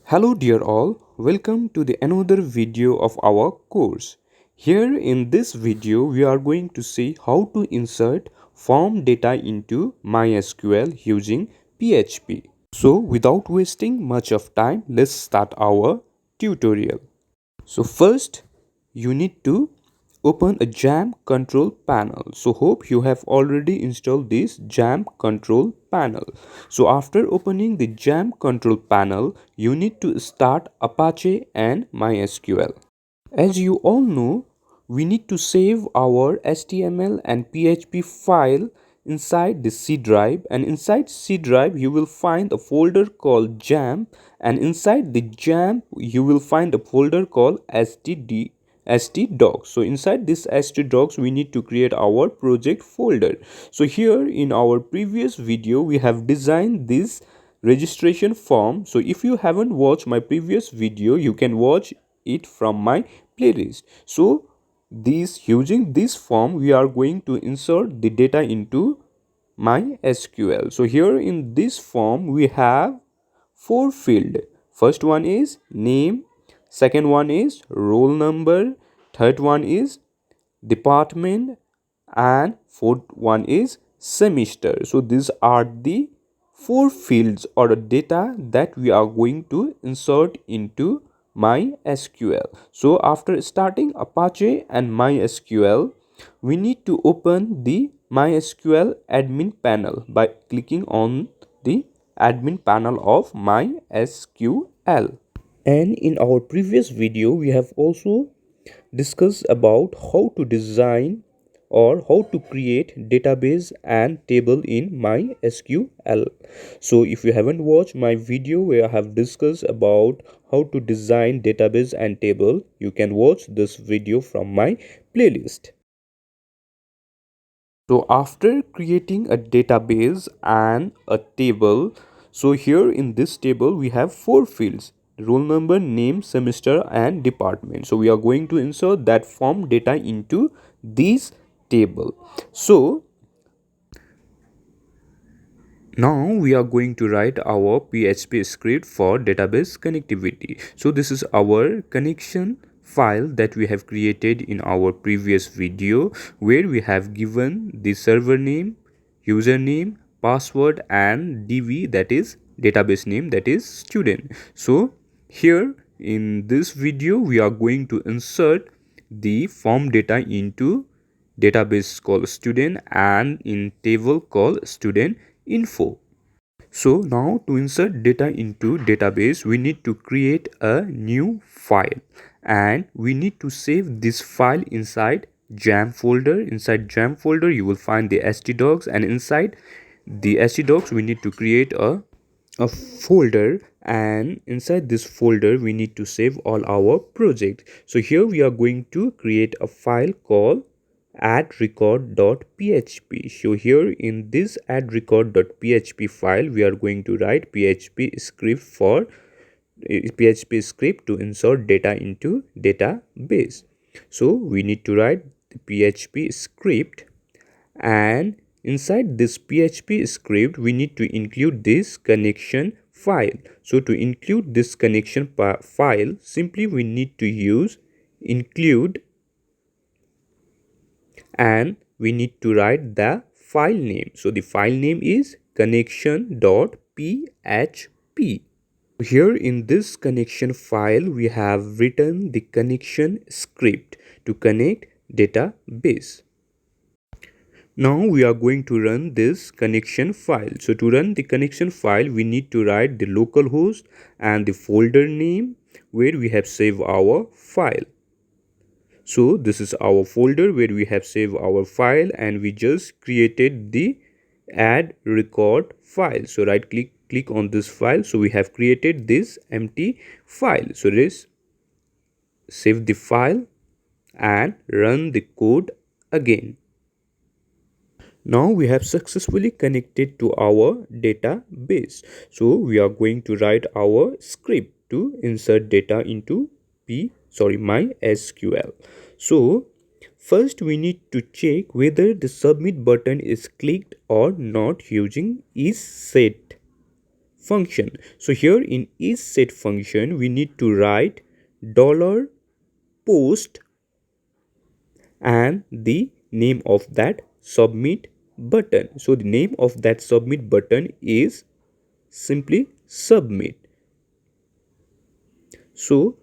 Hello dear all, welcome to the another video of our course. Here in this video we are going to see how to insert form data into MySQL using PHP. So without wasting much of time, let's start our tutorial. So first you need to open a jam control panel. So hope you have already installed this jam control panel. So after opening the jam control panel, you need to start Apache and MySQL. As you all know, we need to save our HTML and PHP file inside the C drive, and inside C drive you will find a folder called jam, and inside the jam you will find a folder called htdocs. So inside this htdocs we need to create our project folder. So here in our previous video we have designed this registration form. So if you haven't watched my previous video, you can watch it from my playlist. So this using this form we are going to insert the data into MySQL. So here in this form we have four fields. First one is name, second one is roll number, third one is department, and fourth one is semester. So these are the four fields or data that we are going to insert into MySQL. So after starting Apache and MySQL, we need to open the MySQL admin panel by clicking on the admin panel of MySQL. And in our previous video we have also discussed about how to design or how to create database and table in MySQL. So if you haven't watched my video where I have discussed about how to design database and table, you can watch this video from my playlist. So after creating a database and a table, so here in this table we have four fields: roll number, name, semester, and department. So we are going to insert that form data into these table. So now we are going to write our PHP script for database connectivity. So this is our connection file that we have created in our previous video, where we have given the server name, username, password, and DB, that is database name, that is student. So here in this video we are going to insert the form data into database called student and in table called student info. So now to insert data into database, we need to create a new file, and we need to save this file inside jam folder. Inside jam folder you will find the htdocs, and inside the htdocs we need to create a folder, and inside this folder we need to save all our projects. So here we are going to create a file called add record.php. So here in this add record.php file we are going to write php script for php script to insert data into database. So we need to write the php script, and inside this php script we need to include this connection file. So to include this connection file, simply we need to use include, and we need to write the file name. So the file name is connection.php. Here in this connection file we have written the connection script to connect database. Now we are going to run this connection file. So to run the connection file we need to write the localhost and the folder name where we have saved our file. So this is our folder where we have saved our file, and we just created the add record file. So right click on this file. So we have created this empty file. So let's save the file and run the code again. Now we have successfully connected to our database. So we are going to write our script to insert data into MySQL. So first we need to check whether the submit button is clicked or not using is set function. So here in each set function we need to write dollar post and the name of that submit button. So the name of that submit button is simply submit. So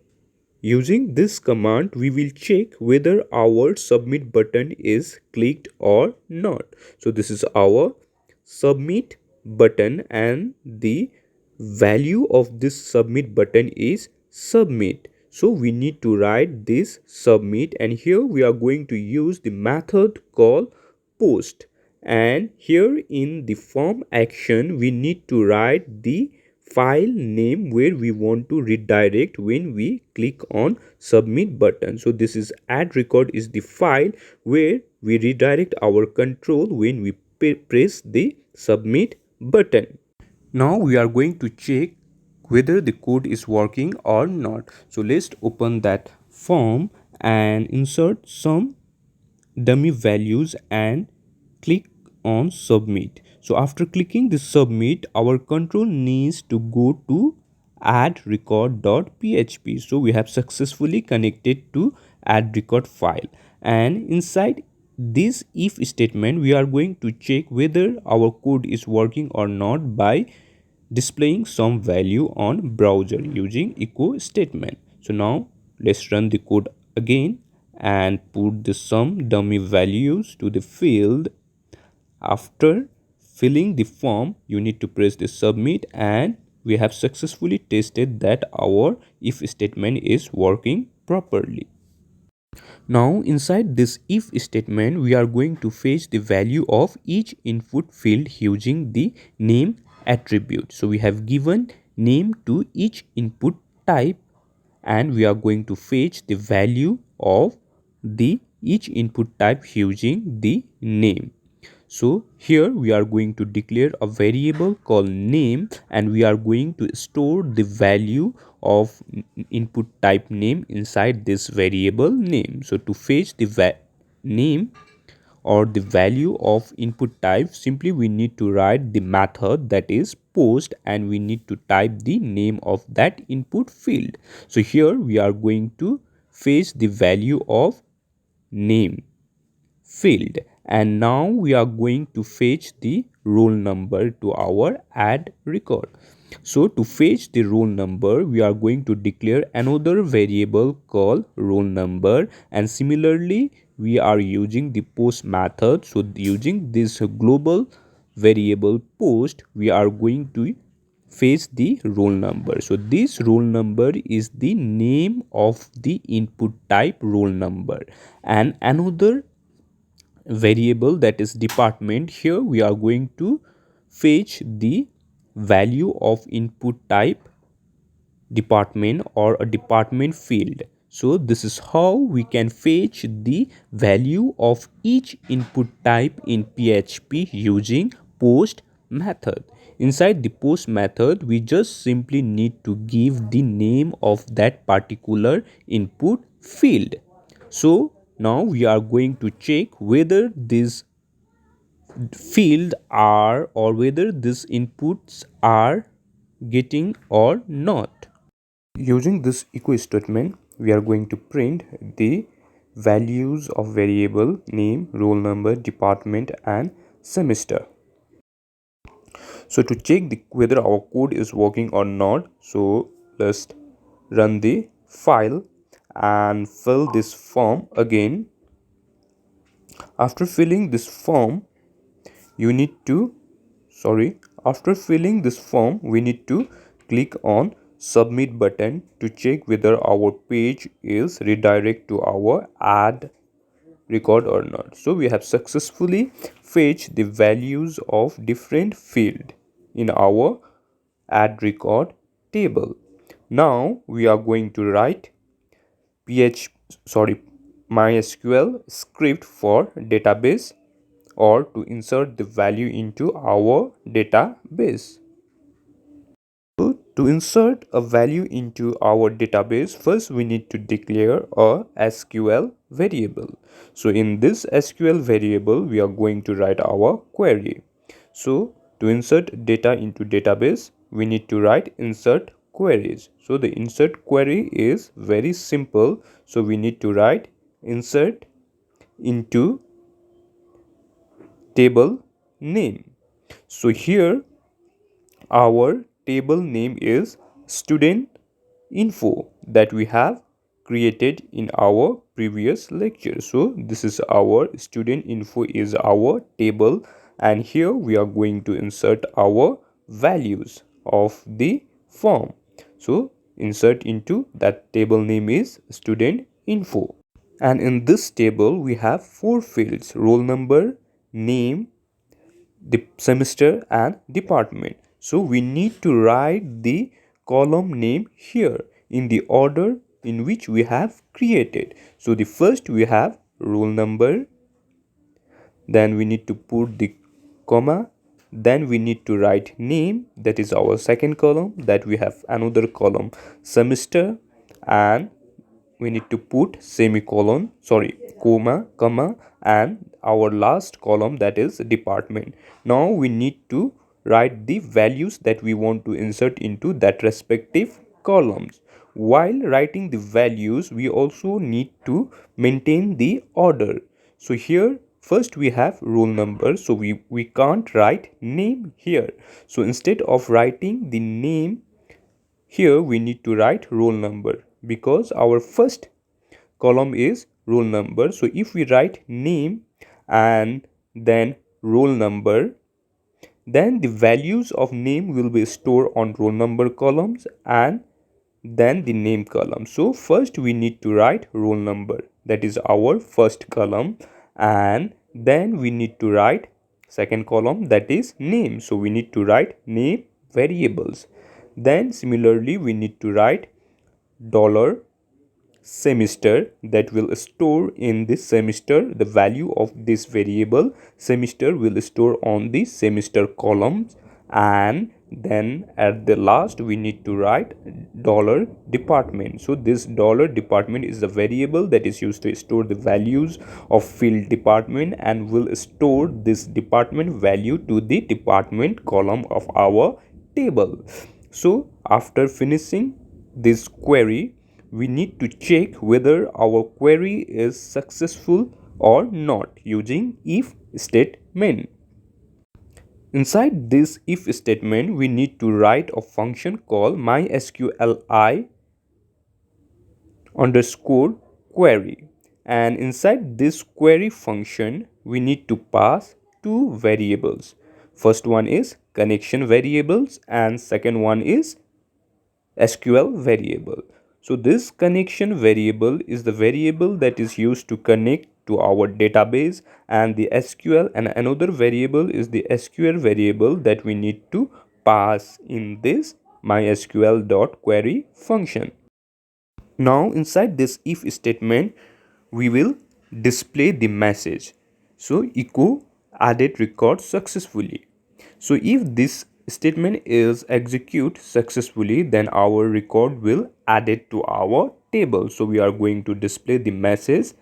using this command we will check whether our submit button is clicked or not. So this is our submit button and the value of this submit button is submit. So we need to write this submit, and here we are going to use the method called post, and here in the form action we need to write the file name where we want to redirect when we click on submit button. So this is add record is the file where we redirect our control when we press the submit button. Now we are going to check whether the code is working or not. So let's open that form and insert some dummy values and click on submit. So after clicking the submit, our control needs to go to add record.php. So we have successfully connected to add record file, and inside this if statement we are going to check whether our code is working or not by displaying some value on browser using echo statement. So now let's run the code again and put the some dummy values to the field. After filling the form you need to press the submit, and we have successfully tested that our if statement is working properly. Now inside this if statement we are going to fetch the value of each input field using the name attribute. So we have given name to each input type, and we are going to fetch the value of the each input type using the name. So here we are going to declare a variable called name, and we are going to store the value of input type name inside this variable name. So to fetch the name or the value of input type, simply we need to write the method that is post, and we need to type the name of that input field. So here we are going to fetch the value of name field, and now we are going to fetch the roll number to our add record. So to fetch the roll number we are going to declare another variable called roll number, and similarly we are using the post method. So using this global variable post we are going to fetch the roll number. So this roll number is the name of the input type roll number, and another variable that is department, here we are going to fetch the value of input type department or a department field. So this is how we can fetch the value of each input type in PHP using post method. Inside the post method we just simply need to give the name of that particular input field. So now we are going to check whether these field are or whether these inputs are getting or not. Using this echo statement we are going to print the values of variable name, roll number, department and semester. So to check whether our code is working or not, so let's run the file and fill this form again. After filling this form you need to after filling this form we need to click on submit button to check whether our page is redirect to our add record or not. So we have successfully fetched the values of different field in our add record table. Now we are going to write MySql script for database or to insert the value into our database. So to insert a value into our database, first we need to declare a SQL variable. So in this SQL variable, we are going to write our query. So to insert data into database, we need to write insert queries. So the insert query is very simple. So we need to write insert into table name. So here our table name is student info that we have created in our previous lecture. So this is our student info is our table, and here we are going to insert our values of the form. So insert into that table name is student info, and in this table we have four fields: roll number, name, the semester and department. So we need to write the column name here in the order in which we have created. So the first we have roll number, then we need to put the comma, then we need to write name, that is our second column, that we have another column semester, and we need to put semicolon, sorry, comma, and our last column, that is department. Now we need to write the values that we want to insert into that respective columns. While writing the values, we also need to maintain the order. So here first we have roll number, so we can't write name here. So instead of writing the name here, we need to write roll number because our first column is roll number. So if we write name and then roll number, then the values of name will be stored on roll number columns and then the name column. So first we need to write roll number, that is our first column, and then we need to write second column, that is name. So we need to write name variables. Then similarly we need to write dollar semester, that will store in this semester the value of this variable. Semester will store on the semester columns, and then at the last we need to write dollar department. So this dollar department is the variable that is used to store the values of field department and will store this department value to the department column of our table. So after finishing this query, we need to check whether our query is successful or not using if statement. Inside this if statement, we need to write a function called MySqli underscore query, and inside this query function we need to pass two variables. First one is connection variables and second one is SQL variable. So this connection variable is the variable that is used to connect to our database, and the SQL and another variable is the SQL variable that we need to pass in this mysql.query function. Now inside this if statement we will display the message. So echo added record successfully. So if this statement is execute successfully, then our record will add it to our table. So we are going to display the message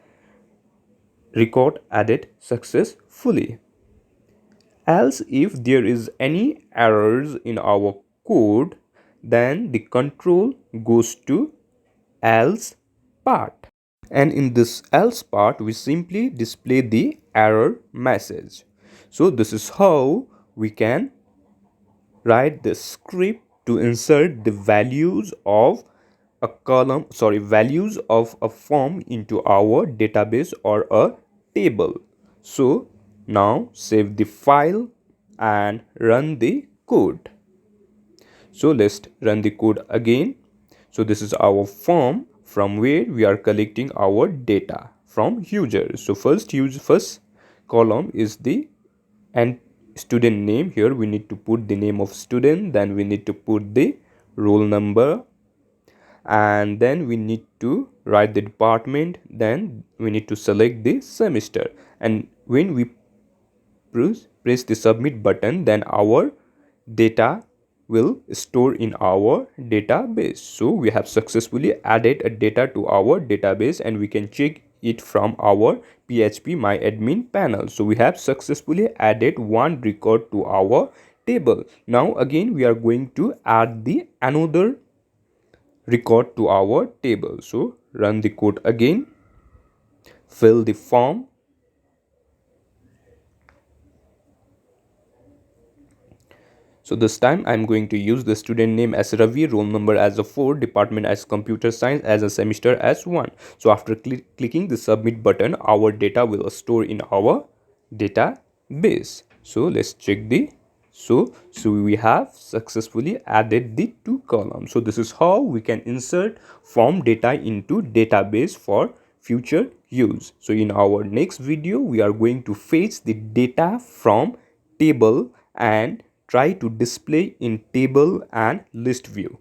record added successfully. Else if there is any errors in our code, then the control goes to else part, and in this else part we simply display the error message. So this is how we can write the script to insert the values of a column, values of a form into our database or a table. So now save the file and run the code. So let's run the code again. So this is our form from where we are collecting our data from users. So first column is the and student name. Here we need to put the name of student, then we need to put the roll number, and then we need to write the department, then we need to select the semester, and when we press the submit button, then our data will store in our database. So we have successfully added a data to our database, and we can check it from our PHP MyAdmin panel. So we have successfully added one record to our table. Now again we are going to add the another record to our table. So run the code again, fill the form. So this time I'm going to use the student name as Ravi, roll number as a 4, department as computer science, as a semester as 1. So after clicking the submit button, our data will store in our database. So let's check the so we have successfully added the 2 columns. So this is how we can insert form data into database for future use. So in our next video we are going to fetch the data from table and try to display in table and list view.